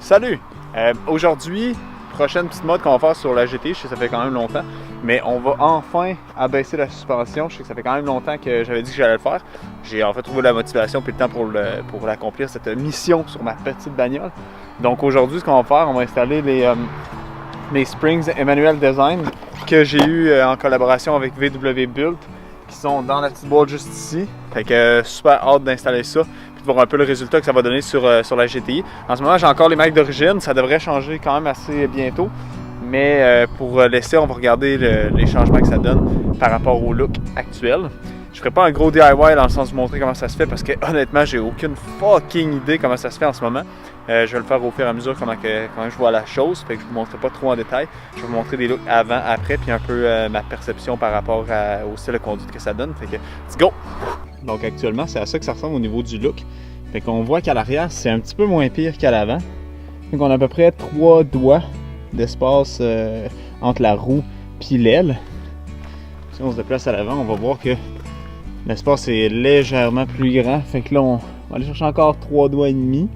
Salut! Aujourd'hui, prochaine petite mode qu'on va faire sur la GTI, je sais que ça fait quand même longtemps, mais on va enfin abaisser la suspension. Je sais que ça fait quand même longtemps que j'avais dit que j'allais le faire. J'ai en fait trouvé la motivation et le temps pour l'accomplir, cette mission sur ma petite bagnole. Donc aujourd'hui, ce qu'on va faire, on va installer les Springs Emmanuel Design que j'ai eu en collaboration avec VW Build, qui sont dans la petite boîte juste ici. Fait que super hâte d'installer ça, puis de voir un peu le résultat que ça va donner sur la GTI. En ce moment, j'ai encore les marques d'origine, ça devrait changer quand même assez bientôt. Mais pour l'essai, on va regarder les changements que ça donne par rapport au look actuel. Je ferai pas un gros DIY dans le sens de vous montrer comment ça se fait parce que honnêtement, j'ai aucune fucking idée comment ça se fait en ce moment. Je vais le faire au fur et à mesure comment je vois la chose, fait que je vous montrerai pas trop en détail. Je vais vous montrer des looks avant, après, puis un peu ma perception par rapport au style de conduite que ça donne. Fait que, let's go! Donc actuellement, c'est à ça que ça ressemble au niveau du look. Fait qu'on voit qu'à l'arrière, c'est un petit peu moins pire qu'à l'avant. Donc on a à peu près 3 doigts d'espace entre la roue puis l'aile. Si on se déplace à l'avant, on va voir que l'espace est légèrement plus grand. Fait que là, on va aller chercher encore 3 doigts et demi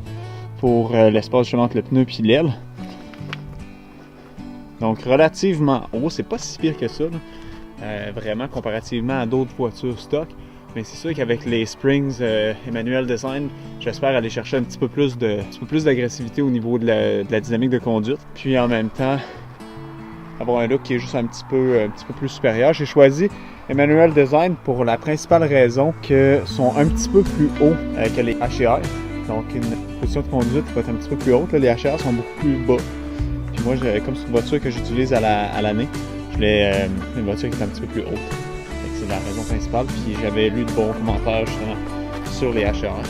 pour l'espace justement entre le pneu puis l'aile. Donc relativement haut, c'est pas si pire que ça, vraiment comparativement à d'autres voitures stock. Mais c'est sûr qu'avec les Springs Emmanuel Design, j'espère aller chercher un petit peu plus d'agressivité au niveau de la dynamique de conduite. Puis en même temps, avoir un look qui est juste un petit peu plus supérieur. J'ai choisi Emmanuel Design pour la principale raison que sont un petit peu plus hauts que les HR. Donc une position de conduite va être un petit peu plus haute. Là, les HR sont beaucoup plus bas. Puis moi, comme c'est une voiture que j'utilise à l'année, je voulais une voiture qui est un petit peu plus haute. C'est la raison principale. Puis j'avais lu de bons commentaires justement sur les HR.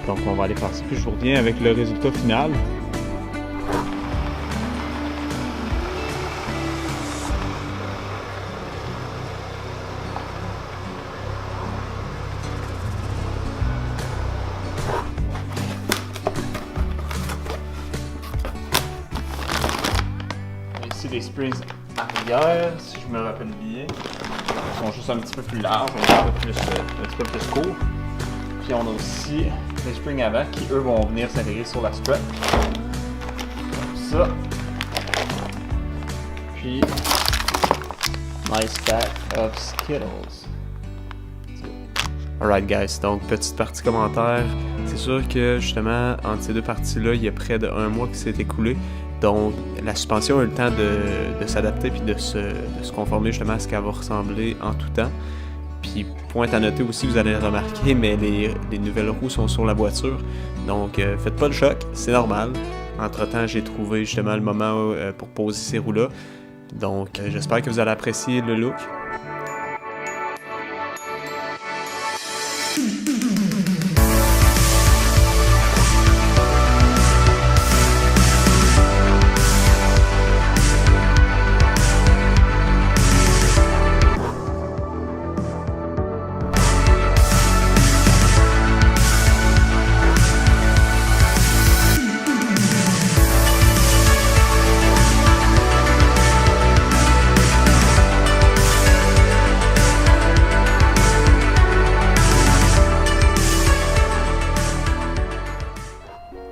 Donc on va aller faire ça. Puis je vous reviens avec le résultat final. Ici les springs arrière, si je me rappelle bien, sont juste un petit peu plus larges, un petit peu plus courts. Puis on a aussi les springs avant qui eux vont venir s'intégrer sur la strap. Comme ça. Puis nice pack of Skittles. Alright guys, donc petite partie commentaire. C'est sûr que justement entre ces deux parties-là, il y a près de 1 mois qui s'est écoulé. Donc, la suspension a eu le temps de s'adapter puis de se conformer justement à ce qu'elle va ressembler en tout temps. Puis, point à noter aussi, vous allez le remarquer, mais les nouvelles roues sont sur la voiture. Donc, faites pas le choc, c'est normal. Entre-temps, j'ai trouvé justement le moment pour poser ces roues-là. Donc, j'espère que vous allez apprécier le look.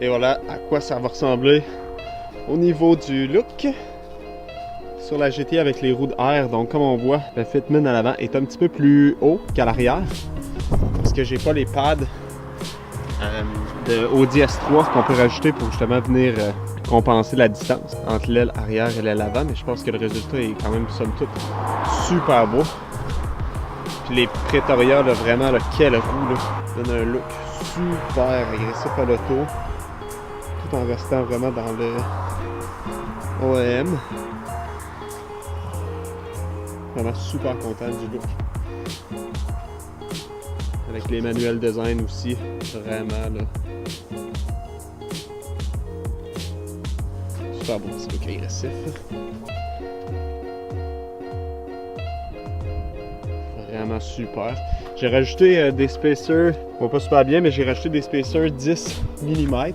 Et voilà à quoi ça va ressembler au niveau du look sur la GT avec les roues de air. Donc comme on voit, le fitment à l'avant est un petit peu plus haut qu'à l'arrière parce que j'ai pas les pads de Audi S3 qu'on peut rajouter pour justement venir compenser la distance entre l'aile arrière et l'aile avant. Mais je pense que le résultat est quand même somme toute super beau. Puis les Pretoria, là, vraiment, là, quelle roue, là, donne un look super agressif à l'auto. Tout en restant vraiment dans le OEM. Vraiment super content du look. Avec les Emmanuel Design aussi, vraiment là. Super beau petit look agressif. Vraiment super. J'ai rajouté des spacers, on voit pas super bien, mais j'ai rajouté des spacers 10 mm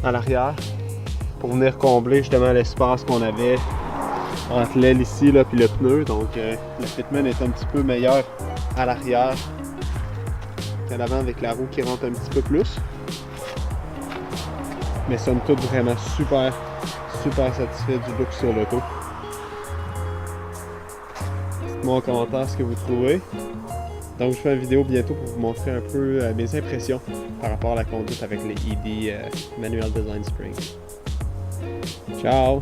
à l'arrière pour venir combler justement l'espace qu'on avait entre l'aile ici là, puis le pneu. Donc le fitment est un petit peu meilleur à l'arrière qu'à l'avant avec la roue qui rentre un petit peu plus. Mais somme toute, vraiment super satisfait du look sur l'auto. Dites-moi en commentaire ce que vous trouvez. Donc je fais une vidéo bientôt pour vous montrer un peu mes impressions par rapport à la conduite avec les ED Manual Design Spring. Ciao!